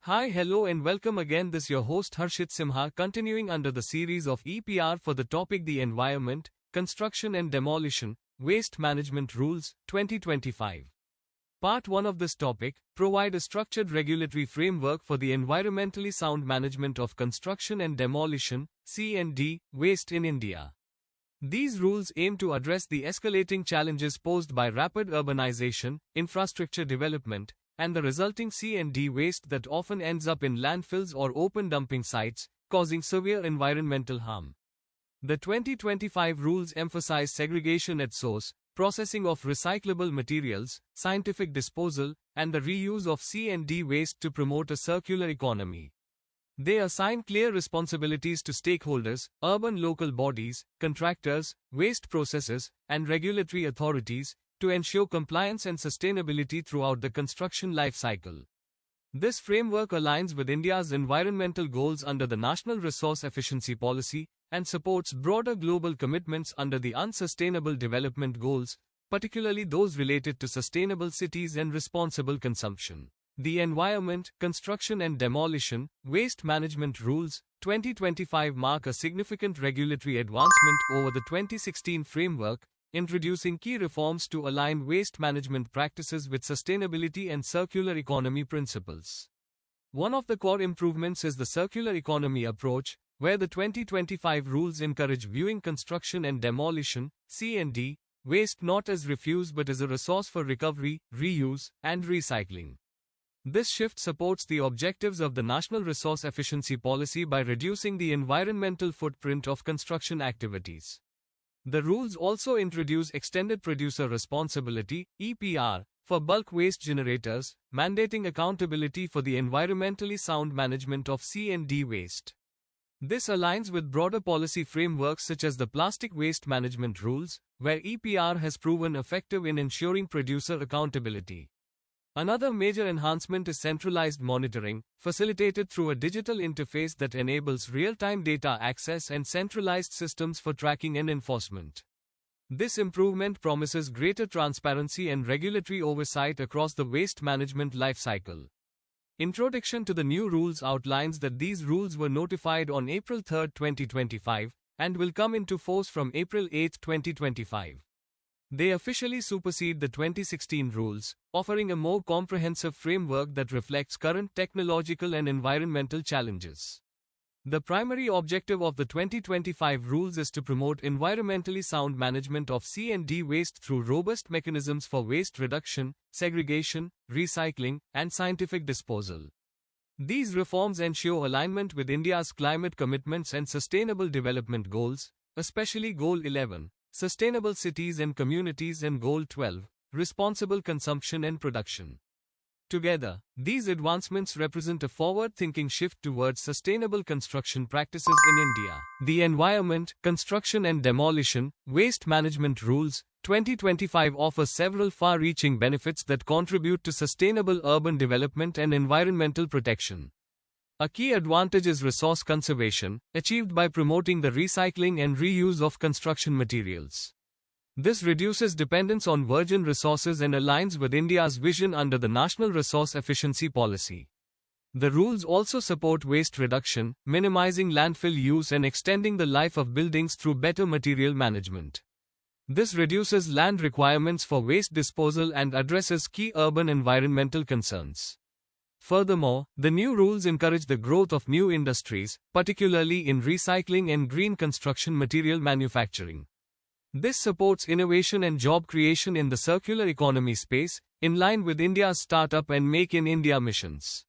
Hi, hello and welcome again. This your host Harshit Simha, continuing under the series of EPR for the topic the Environment, Construction and Demolition, Waste Management Rules, 2025. Part 1 of this topic, provide a structured regulatory framework for the environmentally sound management of construction and demolition, C&D Waste in India. These rules aim to address the escalating challenges posed by rapid urbanization, infrastructure development, and the resulting C&D waste that often ends up in landfills or open dumping sites, causing severe environmental harm. The 2025 rules emphasize segregation at source, processing of recyclable materials, scientific disposal, and the reuse of C&D waste to promote a circular economy. They assign clear responsibilities to stakeholders, urban local bodies, contractors, waste processors, and regulatory authorities, to ensure compliance and sustainability throughout the construction life cycle. This framework aligns with India's environmental goals under the National Resource Efficiency Policy and supports broader global commitments under the Unsustainable Development Goals, particularly those related to sustainable cities and responsible consumption. The Environment, Construction and Demolition, Waste Management Rules, 2025 mark a significant regulatory advancement over the 2016 framework, introducing key reforms to align waste management practices with sustainability and circular economy principles. One of the core improvements is the circular economy approach, where the 2025 rules encourage viewing construction and demolition, C&D, waste not as refuse but as a resource for recovery, reuse, and recycling. This shift supports the objectives of the National Resource Efficiency Policy by reducing the environmental footprint of construction activities. The rules also introduce extended producer responsibility, EPR, for bulk waste generators, mandating accountability for the environmentally sound management of C&D waste. This aligns with broader policy frameworks such as the Plastic Waste Management Rules, where EPR has proven effective in ensuring producer accountability. Another major enhancement is centralized monitoring, facilitated through a digital interface that enables real-time data access and centralized systems for tracking and enforcement. This improvement promises greater transparency and regulatory oversight across the waste management lifecycle. Introduction to the new rules outlines that these rules were notified on April 3, 2025, and will come into force from April 8, 2025. They officially supersede the 2016 rules, offering a more comprehensive framework that reflects current technological and environmental challenges. The primary objective of the 2025 rules is to promote environmentally sound management of C&D waste through robust mechanisms for waste reduction, segregation, recycling, and scientific disposal. These reforms ensure alignment with India's climate commitments and sustainable development goals, especially Goal 11. Sustainable Cities and Communities and Goal 12, Responsible Consumption and Production. Together, these advancements represent a forward-thinking shift towards sustainable construction practices in India. The Environment, Construction and Demolition, Waste Management Rules, 2025 offers several far-reaching benefits that contribute to sustainable urban development and environmental protection. A key advantage is resource conservation, achieved by promoting the recycling and reuse of construction materials. This reduces dependence on virgin resources and aligns with India's vision under the National Resource Efficiency Policy. The rules also support waste reduction, minimizing landfill use and extending the life of buildings through better material management. This reduces land requirements for waste disposal and addresses key urban environmental concerns. Furthermore, the new rules encourage the growth of new industries, particularly in recycling and green construction material manufacturing. This supports innovation and job creation in the circular economy space, in line with India's startup and Make in India missions.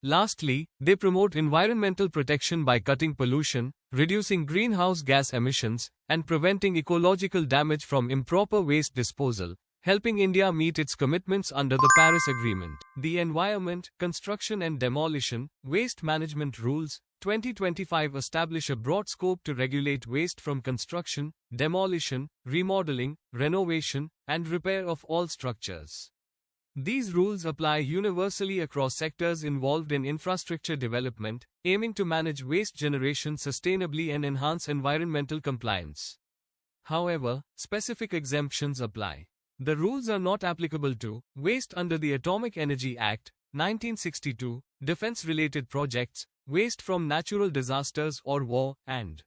Lastly, they promote environmental protection by cutting pollution, reducing greenhouse gas emissions, and preventing ecological damage from improper waste disposal, helping India meet its commitments under the Paris Agreement. The Environment, Construction and Demolition, Waste Management Rules, 2025 establish a broad scope to regulate waste from construction, demolition, remodeling, renovation, and repair of all structures. These rules apply universally across sectors involved in infrastructure development, aiming to manage waste generation sustainably and enhance environmental compliance. However, specific exemptions apply. The rules are not applicable to waste under the Atomic Energy Act, 1962, defense-related projects, waste from natural disasters or war, and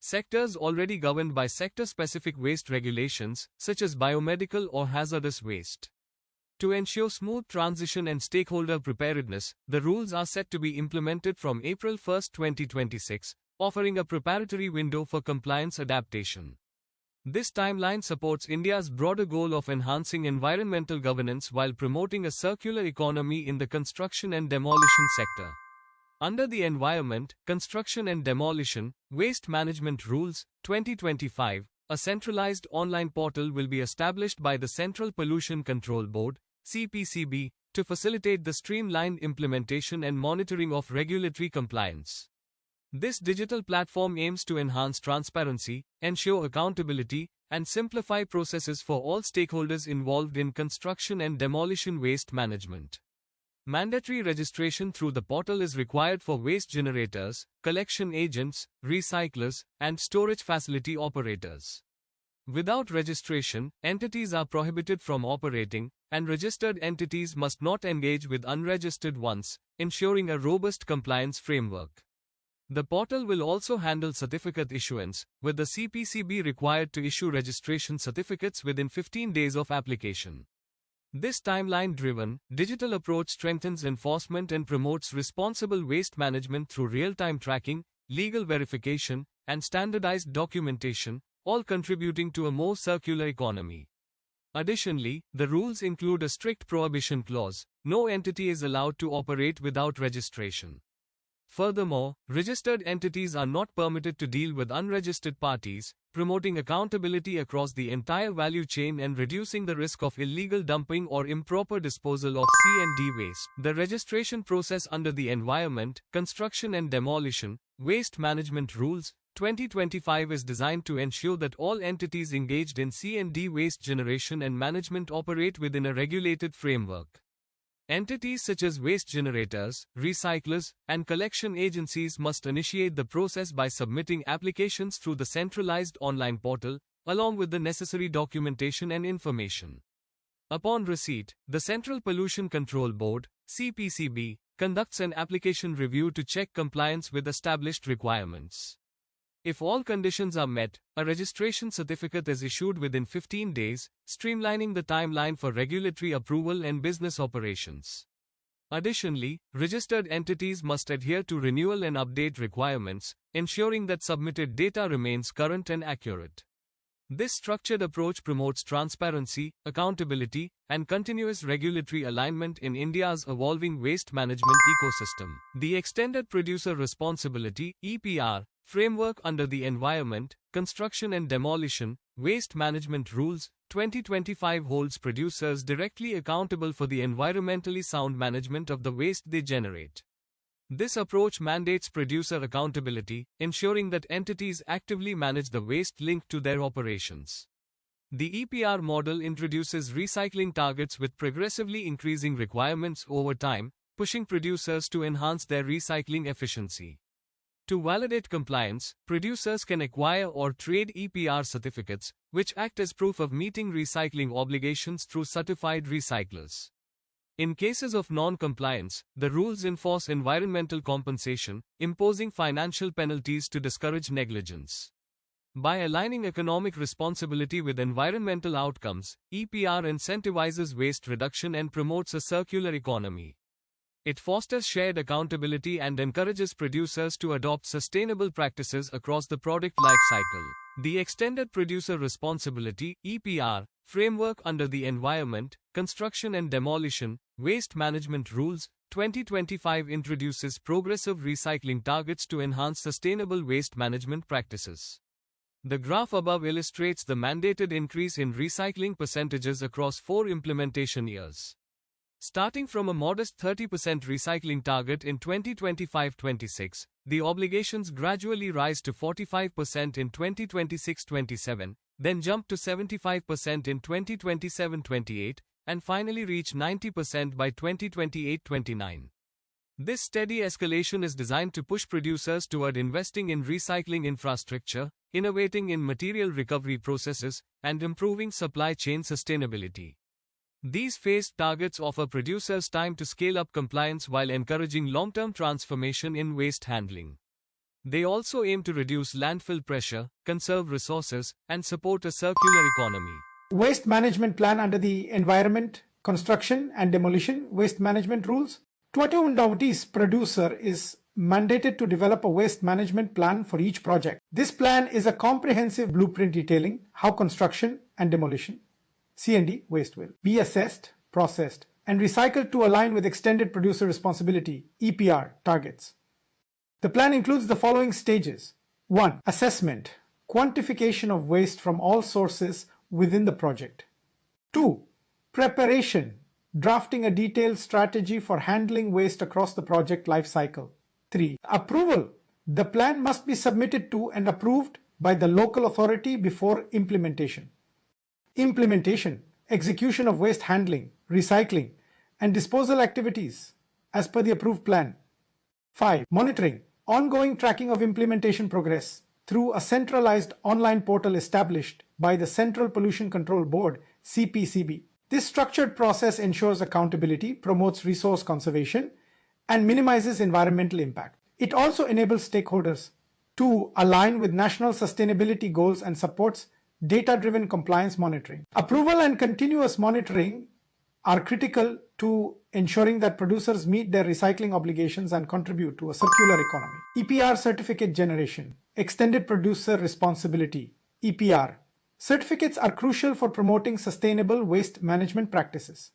sectors already governed by sector-specific waste regulations, such as biomedical or hazardous waste. To ensure smooth transition and stakeholder preparedness, the rules are set to be implemented from April 1, 2026, offering a preparatory window for compliance adaptation. This timeline supports India's broader goal of enhancing environmental governance while promoting a circular economy in the construction and demolition sector. Under the Environment, Construction and Demolition, Waste Management Rules, 2025, a centralized online portal will be established by the Central Pollution Control Board, CPCB, to facilitate the streamlined implementation and monitoring of regulatory compliance. This digital platform aims to enhance transparency, ensure accountability, and simplify processes for all stakeholders involved in construction and demolition waste management. Mandatory registration through the portal is required for waste generators, collection agents, recyclers, and storage facility operators. Without registration, entities are prohibited from operating, and registered entities must not engage with unregistered ones, ensuring a robust compliance framework. The portal will also handle certificate issuance, with the CPCB required to issue registration certificates within 15 days of application. This timeline-driven, digital approach strengthens enforcement and promotes responsible waste management through real-time tracking, legal verification, and standardized documentation, all contributing to a more circular economy. Additionally, the rules include a strict prohibition clause: no entity is allowed to operate without registration. Furthermore, registered entities are not permitted to deal with unregistered parties, promoting accountability across the entire value chain and reducing the risk of illegal dumping or improper disposal of C&D waste. The registration process under the Environment, Construction and Demolition, Waste Management Rules, 2025 is designed to ensure that all entities engaged in C&D waste generation and management operate within a regulated framework. Entities such as waste generators, recyclers, and collection agencies must initiate the process by submitting applications through the centralized online portal, along with the necessary documentation and information. Upon receipt, the Central Pollution Control Board, CPCB, conducts an application review to check compliance with established requirements. If all conditions are met, a registration certificate is issued within 15 days, streamlining the timeline for regulatory approval and business operations. Additionally, registered entities must adhere to renewal and update requirements, ensuring that submitted data remains current and accurate. This structured approach promotes transparency, accountability, and continuous regulatory alignment in India's evolving waste management ecosystem. The Extended Producer Responsibility (EPR) framework under the Environment, Construction and Demolition, Waste Management Rules, 2025 holds producers directly accountable for the environmentally sound management of the waste they generate. This approach mandates producer accountability, ensuring that entities actively manage the waste linked to their operations. The EPR model introduces recycling targets with progressively increasing requirements over time, pushing producers to enhance their recycling efficiency. To validate compliance, producers can acquire or trade EPR certificates, which act as proof of meeting recycling obligations through certified recyclers. In cases of non-compliance, the rules enforce environmental compensation, imposing financial penalties to discourage negligence. By aligning economic responsibility with environmental outcomes, EPR incentivizes waste reduction and promotes a circular economy. It fosters shared accountability and encourages producers to adopt sustainable practices across the product life cycle. The Extended Producer Responsibility (EPR) framework under the Environment, Construction and Demolition, Waste Management Rules, 2025 introduces progressive recycling targets to enhance sustainable waste management practices. The graph above illustrates the mandated increase in recycling percentages across 4 implementation years. Starting from a modest 30% recycling target in 2025-26, the obligations gradually rise to 45% in 2026-27, then jump to 75% in 2027-28, and finally reach 90% by 2028-29. This steady escalation is designed to push producers toward investing in recycling infrastructure, innovating in material recovery processes, and improving supply chain sustainability. These phased targets offer producers time to scale up compliance while encouraging long-term transformation in waste handling. They also aim to reduce landfill pressure, conserve resources, and support a circular economy. Waste management plan under the Environment, Construction and Demolition Waste Management Rules. Suatu notice producer is mandated to develop a waste management plan for each project. This plan is a comprehensive blueprint detailing how construction and demolition, C&D Waste will be assessed, processed, and recycled to align with Extended Producer Responsibility (EPR) targets. The plan includes the following stages. 1. Assessment, quantification of waste from all sources within the project. 2. Preparation, drafting a detailed strategy for handling waste across the project life cycle. 3. Approval, the plan must be submitted to and approved by the local authority before implementation. Implementation, execution of waste handling, recycling, and disposal activities as per the approved plan. 5. Monitoring, ongoing tracking of implementation progress through a centralized online portal established by the Central Pollution Control Board (CPCB). This structured process ensures accountability, promotes resource conservation, and minimizes environmental impact. It also enables stakeholders to align with national sustainability goals and supports data-driven compliance monitoring. Approval and continuous monitoring are critical to ensuring that producers meet their recycling obligations and contribute to a circular economy. EPR Certificate Generation, Extended Producer Responsibility, EPR. Certificates are crucial for promoting sustainable waste management practices.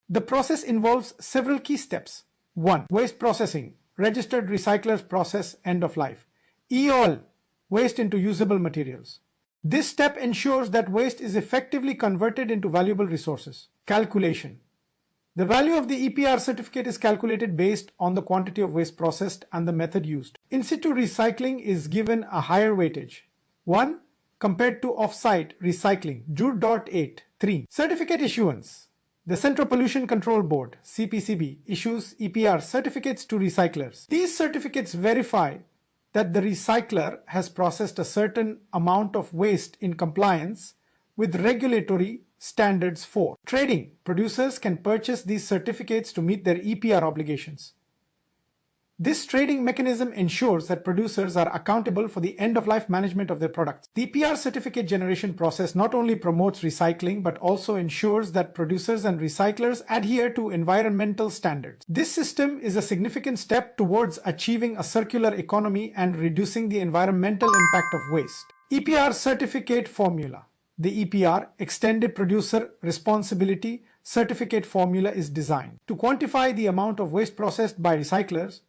The process involves several key steps. 1. Waste processing, registered recyclers process end of life. EOL, waste into usable materials. This step ensures that waste is effectively converted into valuable resources. Calculation. The value of the EPR certificate is calculated based on the quantity of waste processed and the method used. In situ recycling is given a higher weightage. 1. Compared to off-site recycling, drhs. 3. Certificate issuance. The Central Pollution Control Board, CPCB, issues EPR certificates to recyclers. These certificates verify that the recycler has processed a certain amount of waste in compliance with regulatory standards. 4. Trading. Producers can purchase these certificates to meet their EPR obligations. This trading mechanism ensures that producers are accountable for the end-of-life management of their products. The EPR certificate generation process not only promotes recycling but also ensures that producers and recyclers adhere to environmental standards. This system is a significant step towards achieving a circular economy and reducing the environmental impact of waste. EPR Certificate Formula. The EPR, Extended Producer Responsibility Certificate Formula, is designed to quantify the amount of waste processed by recyclers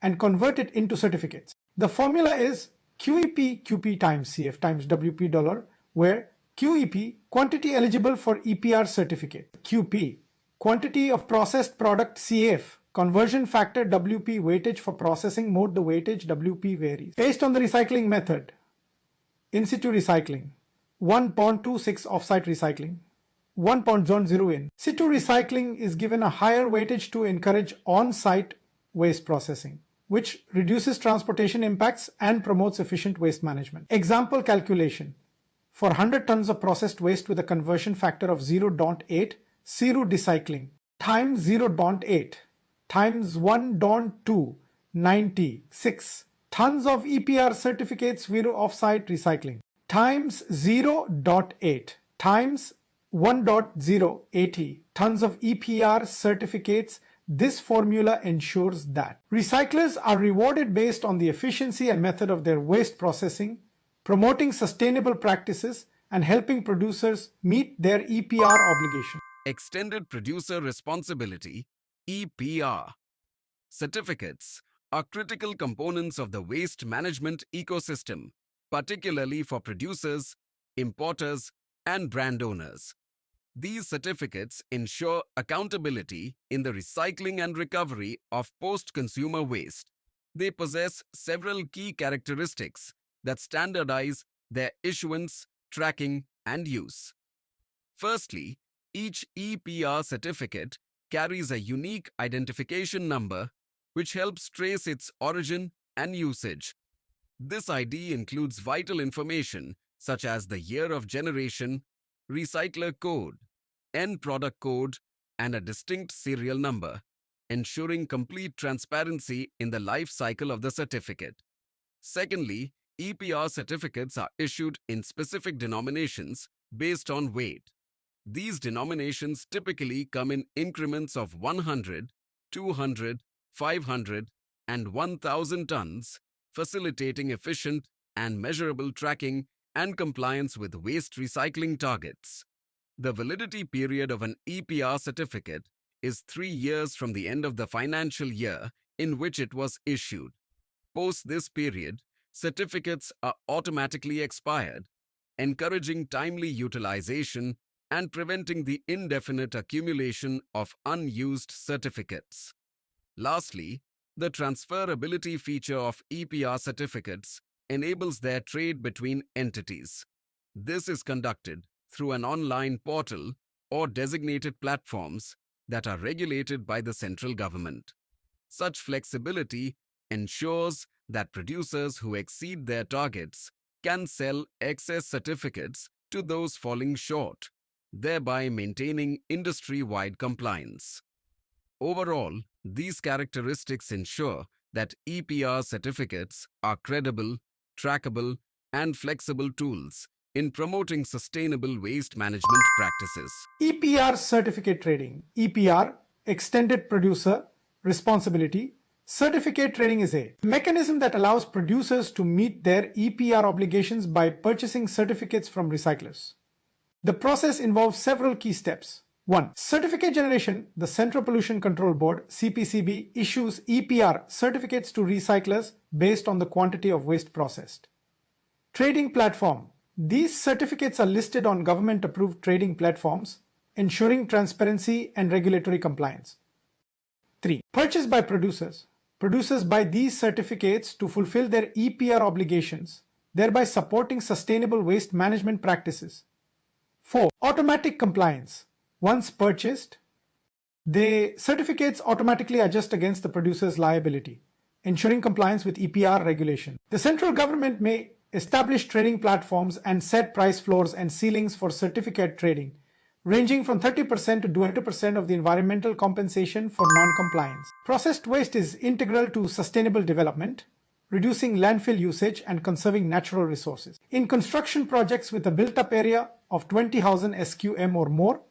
and convert it into certificates. The formula is QEP QP times CF times WP dollar, where QEP, quantity eligible for EPR certificate, QP, quantity of processed product CF, conversion factor WP, weightage for processing mode, the weightage WP varies. Based on the recycling method, in situ recycling, 1.26 off-site recycling, 1.0 in. Situ recycling is given a higher weightage to encourage on-site waste processing, which reduces transportation impacts and promotes efficient waste management. Example calculation. For 100 tons of processed waste with a conversion factor of 0.8, situ recycling times 0.8 times 1.2, 96 tons of EPR certificates zero off-site recycling times 0.8 times 1.0, 80 tons of EPR certificates. This formula ensures that recyclers are rewarded based on the efficiency and method of their waste processing, promoting sustainable practices and helping producers meet their EPR obligations. Extended Producer Responsibility (EPR) certificates are critical components of the waste management ecosystem, particularly for producers, importers, and brand owners. These certificates ensure accountability in the recycling and recovery of post-consumer waste. They possess several key characteristics that standardize their issuance, tracking, and use. Firstly, each EPR certificate carries a unique identification number which helps trace its origin and usage. This ID includes vital information such as the year of generation, recycler code, end product code and a distinct serial number, ensuring complete transparency in the life cycle of the certificate. Secondly, EPR certificates are issued in specific denominations based on weight. These denominations typically come in increments of 100, 200, 500, and 1000 tons, facilitating efficient and measurable tracking and compliance with waste recycling targets. The validity period of an EPR certificate is 3 years from the end of the financial year in which it was issued. Post this period, certificates are automatically expired, encouraging timely utilization and preventing the indefinite accumulation of unused certificates. Lastly, the transferability feature of EPR certificates enables their trade between entities. This is conducted through an online portal or designated platforms that are regulated by the central government. Such flexibility ensures that producers who exceed their targets can sell excess certificates to those falling short, thereby maintaining industry-wide compliance. Overall, these characteristics ensure that EPR certificates are credible, trackable, and flexible tools in promoting sustainable waste management practices. EPR Certificate Trading, EPR, Extended Producer Responsibility. Certificate trading is a mechanism that allows producers to meet their EPR obligations by purchasing certificates from recyclers. The process involves several key steps. 1. Certificate generation. The Central Pollution Control Board, CPCB, issues EPR certificates to recyclers based on the quantity of waste processed. Trading platform. These certificates are listed on government-approved trading platforms, ensuring transparency and regulatory compliance. 3. Purchase by producers. Producers buy these certificates to fulfill their EPR obligations, thereby supporting sustainable waste management practices. 4. Automatic compliance. Once purchased, the certificates automatically adjust against the producer's liability, ensuring compliance with EPR regulation. The central government may establish trading platforms and set price floors and ceilings for certificate trading, ranging from 30% to 20% of the environmental compensation for non-compliance. Processed waste is integral to sustainable development, reducing landfill usage and conserving natural resources. In construction projects with a built-up area of 20,000 sq.m or more,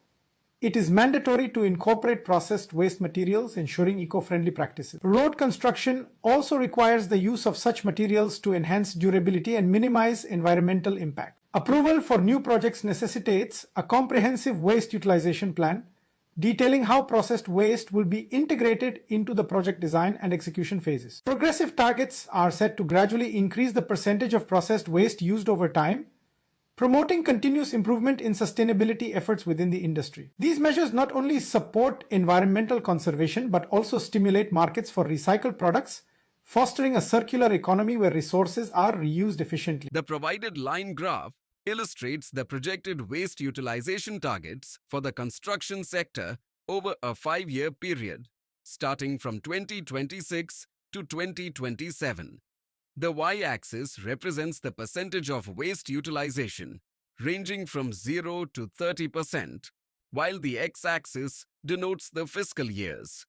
it is mandatory to incorporate processed waste materials, ensuring eco-friendly practices. Road construction also requires the use of such materials to enhance durability and minimize environmental impact. Approval for new projects necessitates a comprehensive waste utilization plan detailing how processed waste will be integrated into the project design and execution phases. Progressive targets are set to gradually increase the percentage of processed waste used over time, promoting continuous improvement in sustainability efforts within the industry. These measures not only support environmental conservation but also stimulate markets for recycled products, fostering a circular economy where resources are reused efficiently. The provided line graph illustrates the projected waste utilization targets for the construction sector over a 5-year period, starting from 2026 to 2027. The y-axis represents the percentage of waste utilization, ranging from 0 to 30%, while the x-axis denotes the fiscal years.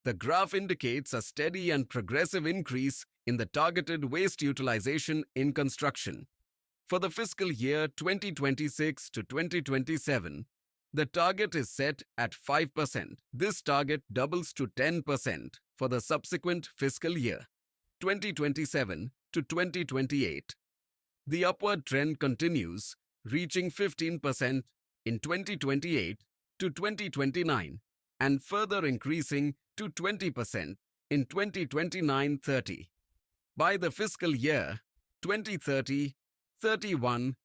The graph indicates a steady and progressive increase in the targeted waste utilization in construction. For the fiscal year 2026 to 2027, the target is set at 5%. This target doubles to 10% for the subsequent fiscal year, 2027 to 2028. The upward trend continues, reaching 15% in 2028 to 2029 and further increasing to 20% in 2029-30. By the fiscal year 2030-31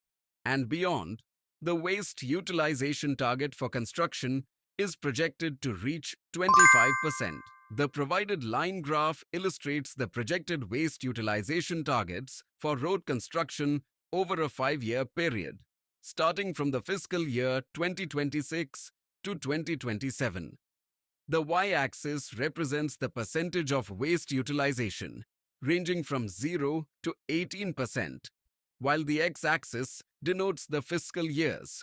and beyond, the waste utilization target for construction is projected to reach 25%. The provided line graph illustrates the projected waste utilization targets for road construction over a 5-year period, starting from the fiscal year 2026 to 2027. The y-axis represents the percentage of waste utilization, ranging from 0 to 18%, while the x-axis denotes the fiscal years.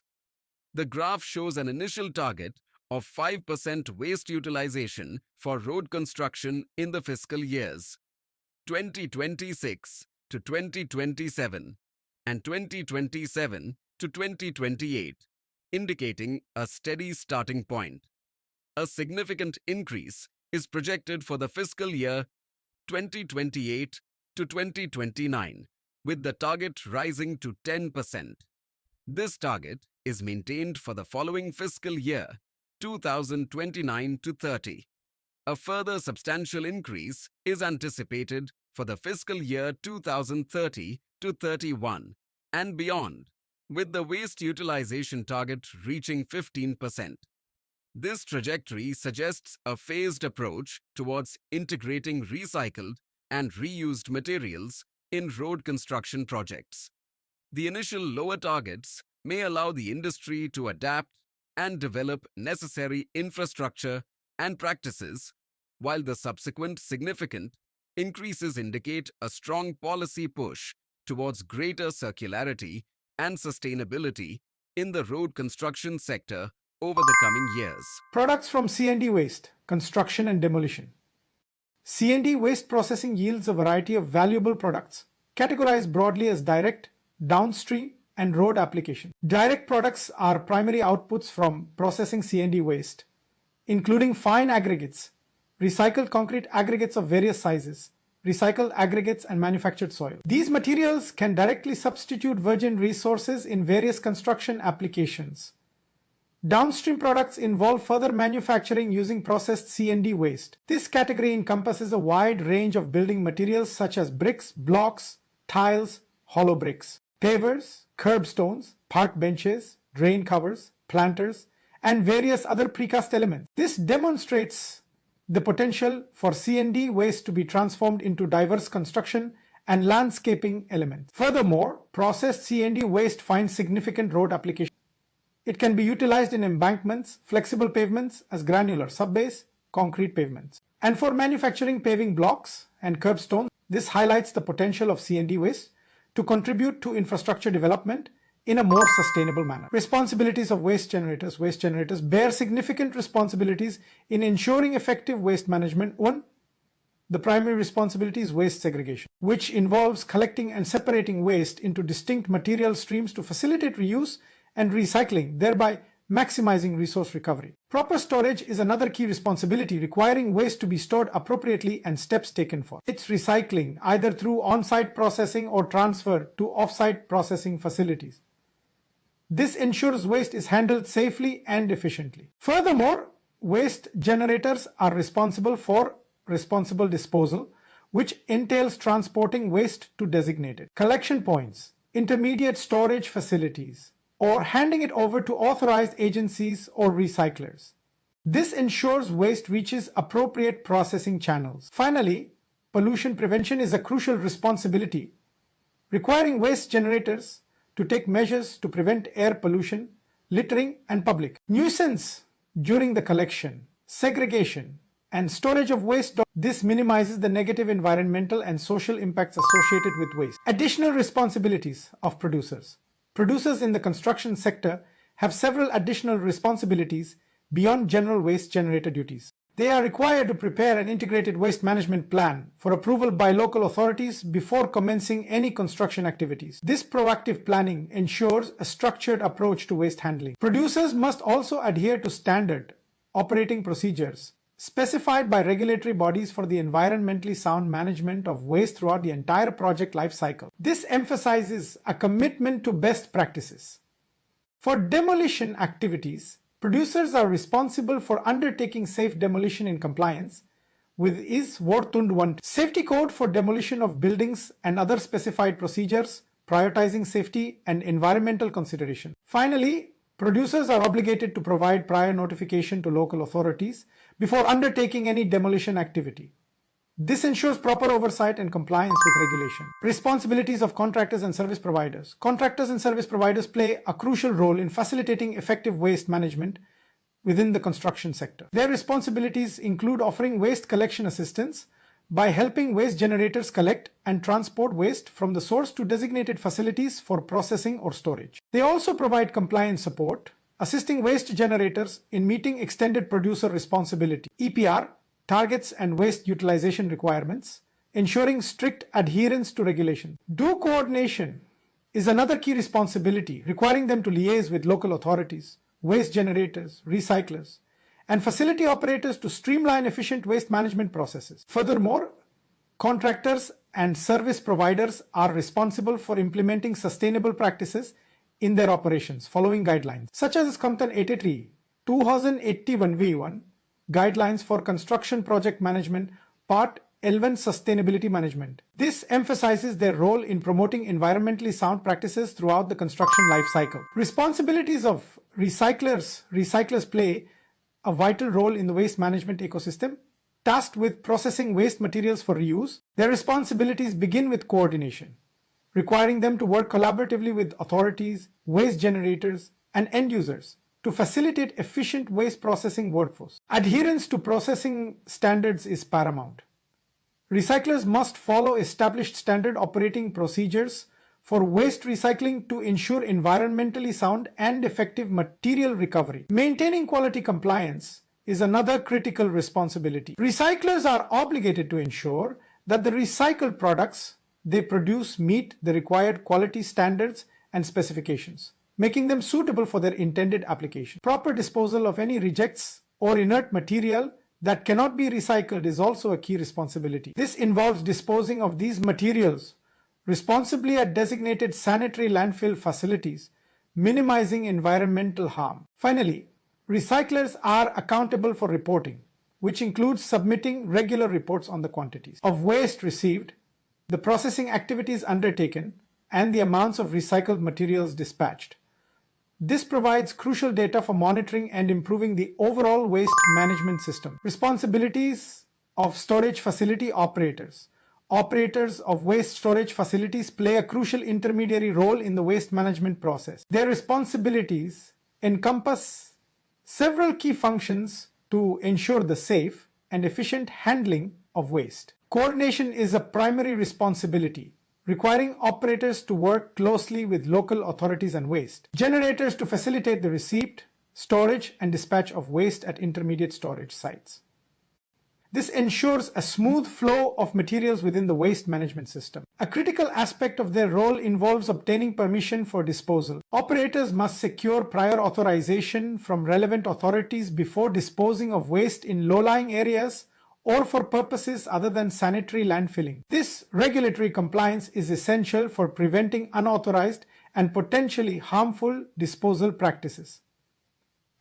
The graph shows an initial target of 5% waste utilization for road construction in the fiscal years 2026 to 2027 and 2027 to 2028, indicating a steady starting point. A significant increase is projected for the fiscal year 2028 to 2029, with the target rising to 10%. This target is maintained for the following fiscal year 2029 to 30. A further substantial increase is anticipated for the fiscal year 2030 to 31 and beyond, with the waste utilization target reaching 15%. This trajectory suggests a phased approach towards integrating recycled and reused materials in road construction projects. The initial lower targets may allow the industry to adapt and develop necessary infrastructure and practices, while the subsequent significant increases indicate a strong policy push towards greater circularity and sustainability in the road construction sector over the coming years. Products from C&D Waste, construction and demolition. C&D waste processing yields a variety of valuable products, categorized broadly as direct, downstream, and road application. Direct products are primary outputs from processing C&D waste, including fine aggregates, recycled concrete aggregates of various sizes, recycled aggregates, and manufactured soil. These materials can directly substitute virgin resources in various construction applications. Downstream products involve further manufacturing using processed C&D waste. This category encompasses a wide range of building materials such as bricks, blocks, tiles, hollow bricks, pavers, curbstones, park benches, drain covers, planters, and various other precast elements. This demonstrates the potential for C&D waste to be transformed into diverse construction and landscaping elements. Furthermore, processed C&D waste finds significant road application. It can be utilized in embankments, flexible pavements as granular subbase, concrete pavements. And for manufacturing paving blocks and curbstones, this highlights the potential of C&D waste to contribute to infrastructure development in a more sustainable manner. Responsibilities of waste generators. Waste generators bear significant responsibilities in ensuring effective waste management. One, the primary responsibility is waste segregation, which involves collecting and separating waste into distinct material streams to facilitate reuse and recycling, thereby maximizing resource recovery. Proper storage is another key responsibility, requiring waste to be stored appropriately and steps taken for its recycling, either through on-site processing or transfer to off-site processing facilities. This ensures waste is handled safely and efficiently. Furthermore, waste generators are responsible for responsible disposal, which entails transporting waste to designated collection points, intermediate storage facilities, or handing it over to authorized agencies or recyclers. This ensures waste reaches appropriate processing channels. Finally, pollution prevention is a crucial responsibility, requiring waste generators to take measures to prevent air pollution, littering, and public nuisance during the collection, segregation, and storage of waste. This minimizes the negative environmental and social impacts associated with waste. Additional responsibilities of producers. Producers in the construction sector have several additional responsibilities beyond general waste generator duties. They are required to prepare an integrated waste management plan for approval by local authorities before commencing any construction activities. This proactive planning ensures a structured approach to waste handling. Producers must also adhere to standard operating procedures specified by regulatory bodies for the environmentally sound management of waste throughout the entire project life cycle. This emphasizes a commitment to best practices. For demolition activities, producers are responsible for undertaking safe demolition in compliance with IS 421 Safety Code for demolition of buildings and other specified procedures, prioritizing safety and environmental consideration. Finally, producers are obligated to provide prior notification to local authorities before undertaking any demolition activity. This ensures proper oversight and compliance with regulation. Responsibilities of contractors and service providers. Contractors and service providers play a crucial role in facilitating effective waste management within the construction sector. Their responsibilities include offering waste collection assistance by helping waste generators collect and transport waste from the source to designated facilities for processing or storage. They also provide compliance support, assisting waste generators in meeting extended producer responsibility (EPR) targets and waste utilization requirements, ensuring strict adherence to regulation. Do coordination is another key responsibility, requiring them to liaise with local authorities, waste generators, recyclers, and facility operators to streamline efficient waste management processes. Furthermore, contractors and service providers are responsible for implementing sustainable practices in their operations following guidelines, such as Content 83, 2081 V1, Guidelines for Construction Project Management, Part 11 Sustainability Management. This emphasizes their role in promoting environmentally sound practices throughout the construction life cycle. Responsibilities of recyclers. Recyclers play a vital role in the waste management ecosystem. Tasked with processing waste materials for reuse, their responsibilities begin with coordination, requiring them to work collaboratively with authorities, waste generators, and end users to facilitate efficient waste processing workforce. Adherence to processing standards is paramount. Recyclers must follow established standard operating procedures for waste recycling to ensure environmentally sound and effective material recovery. Maintaining quality compliance is another critical responsibility. Recyclers are obligated to ensure that the recycled products they produce meet the required quality standards and specifications, making them suitable for their intended application. Proper disposal of any rejects or inert material that cannot be recycled is also a key responsibility. This involves disposing of these materials responsibly at designated sanitary landfill facilities, minimizing environmental harm. Finally, recyclers are accountable for reporting, which includes submitting regular reports on the quantities of waste received, the processing activities undertaken, and the amounts of recycled materials dispatched. This provides crucial data for monitoring and improving the overall waste management system. Responsibilities of storage facility operators. Operators of waste storage facilities play a crucial intermediary role in the waste management process. Their responsibilities encompass several key functions to ensure the safe and efficient handling of waste. Coordination is a primary responsibility, requiring operators to work closely with local authorities and waste generators to facilitate the receipt, storage, and dispatch of waste at intermediate storage sites. This ensures a smooth flow of materials within the waste management system. A critical aspect of their role involves obtaining permission for disposal. Operators must secure prior authorization from relevant authorities before disposing of waste in low-lying areas or for purposes other than sanitary landfilling. This regulatory compliance is essential for preventing unauthorized and potentially harmful disposal practices.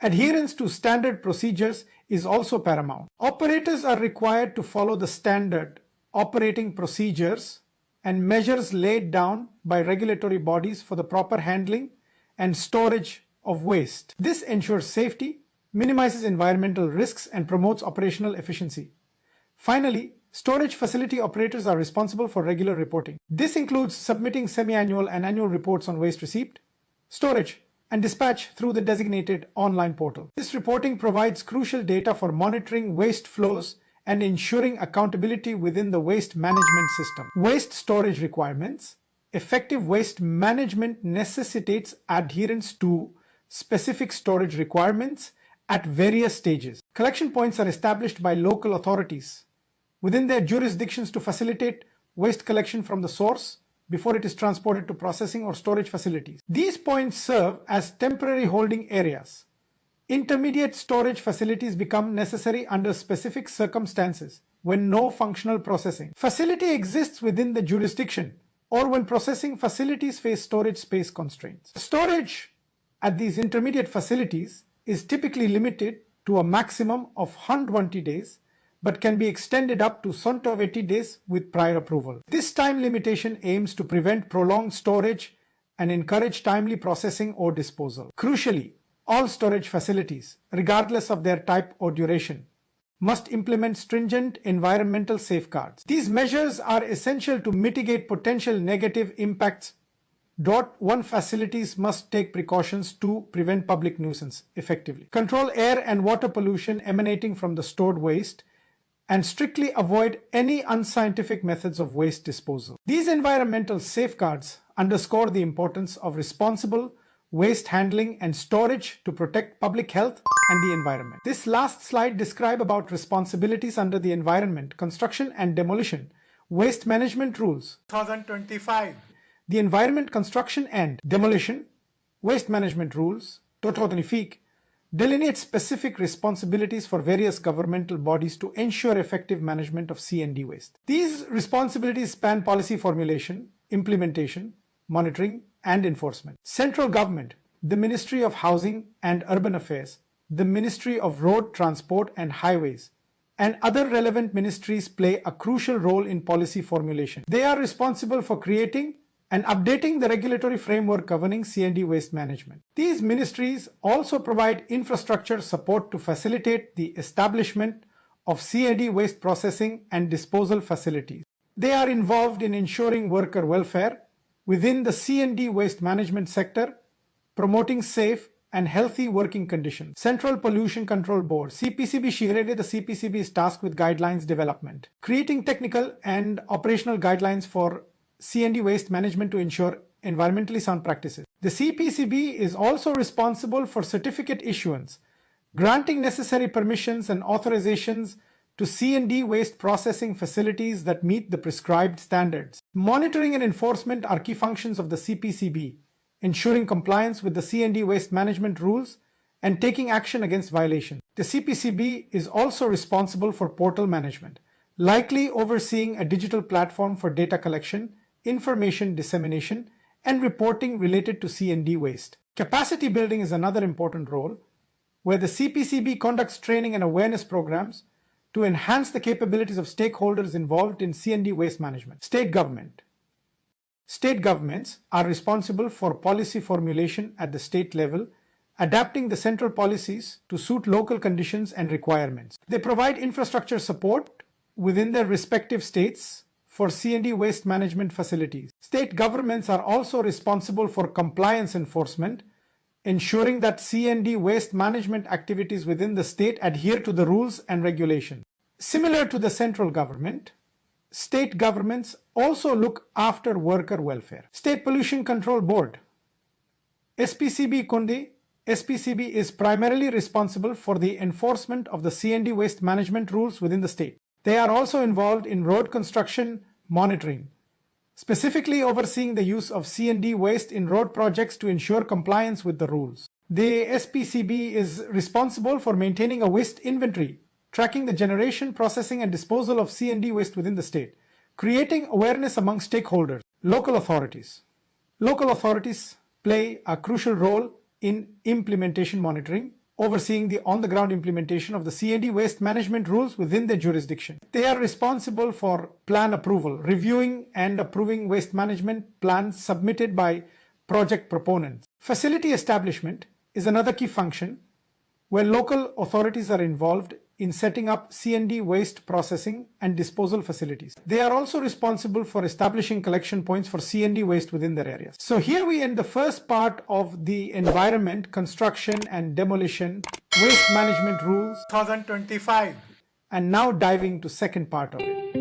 Adherence to standard procedures is also paramount. Operators are required to follow the standard operating procedures and measures laid down by regulatory bodies for the proper handling and storage of waste. This ensures safety, minimizes environmental risks, and promotes operational efficiency. Finally, storage facility operators are responsible for regular reporting. This includes submitting semi-annual and annual reports on waste receipt, storage, and dispatch through the designated online portal. This reporting provides crucial data for monitoring waste flows and ensuring accountability within the waste management system. Waste storage requirements. Effective waste management necessitates adherence to specific storage requirements at various stages. Collection points are established by local authorities within their jurisdictions to facilitate waste collection from the source before it is transported to processing or storage facilities. These points serve as temporary holding areas. Intermediate storage facilities become necessary under specific circumstances when no functional processing facility exists within the jurisdiction or when processing facilities face storage space constraints. Storage at these intermediate facilities is typically limited to a maximum of 120 days but can be extended up to 180 days with prior approval. This time limitation aims to prevent prolonged storage and encourage timely processing or disposal. Crucially, all storage facilities, regardless of their type or duration, must implement stringent environmental safeguards. These measures are essential to mitigate potential negative impacts. One facilities must take precautions to prevent public nuisance effectively, control air and water pollution emanating from the stored waste, and strictly avoid any unscientific methods of waste disposal. These environmental safeguards underscore the importance of responsible waste handling and storage to protect public health and the environment. This last slide describes about responsibilities under the Environment, Construction and Demolition Waste Management Rules 2025. The Environment, Construction and Demolition Waste Management Rules 2025 delineate specific responsibilities for various governmental bodies to ensure effective management of C&D waste. These responsibilities span policy formulation, implementation, monitoring, and enforcement. Central government, the Ministry of Housing and Urban Affairs, the Ministry of Road Transport and Highways, and other relevant ministries play a crucial role in policy formulation. They are responsible for creating and updating the regulatory framework governing C&D waste management. These ministries also provide infrastructure support to facilitate the establishment of C&D waste processing and disposal facilities. They are involved in ensuring worker welfare within the C&D waste management sector, promoting safe and healthy working conditions. Central Pollution Control Board, CPCB Shigrede, the CPCB is tasked with guidelines development, creating technical and operational guidelines for C&D waste management to ensure environmentally sound practices. The CPCB is also responsible for certificate issuance, granting necessary permissions and authorizations to C&D waste processing facilities that meet the prescribed standards. Monitoring and enforcement are key functions of the CPCB, ensuring compliance with the C&D waste management rules and taking action against violations. The CPCB is also responsible for portal management, likely overseeing a digital platform for data collection, information dissemination, and reporting related to C&D waste. Capacity building is another important role, where the CPCB conducts training and awareness programs to enhance the capabilities of stakeholders involved in C&D waste management. State government. State governments are responsible for policy formulation at the state level, adapting the central policies to suit local conditions and requirements. They provide infrastructure support within their respective states for C&D waste management facilities. State governments are also responsible for compliance enforcement, ensuring that C&D waste management activities within the state adhere to the rules and regulations. Similar to the central government, state governments also look after worker welfare. State Pollution Control Board, SPCB Kundi, SPCB is primarily responsible for the enforcement of the C&D waste management rules within the state. They are also involved in road construction monitoring, specifically overseeing the use of C&D waste in road projects to ensure compliance with the rules. The SPCB is responsible for maintaining a waste inventory, tracking the generation, processing, and disposal of C&D waste within the state, creating awareness among stakeholders. Local authorities. Local authorities play a crucial role in implementation monitoring, overseeing the on-the-ground implementation of the C&D waste management rules within their jurisdiction. They are responsible for plan approval, reviewing and approving waste management plans submitted by project proponents. Facility establishment is another key function where local authorities are involved in setting up C&D waste processing and disposal facilities. They are also responsible for establishing collection points for C&D waste within their areas. So here we end the first part of the Environment, Construction and Demolition Waste Management Rules 2025, and now diving to second part of it.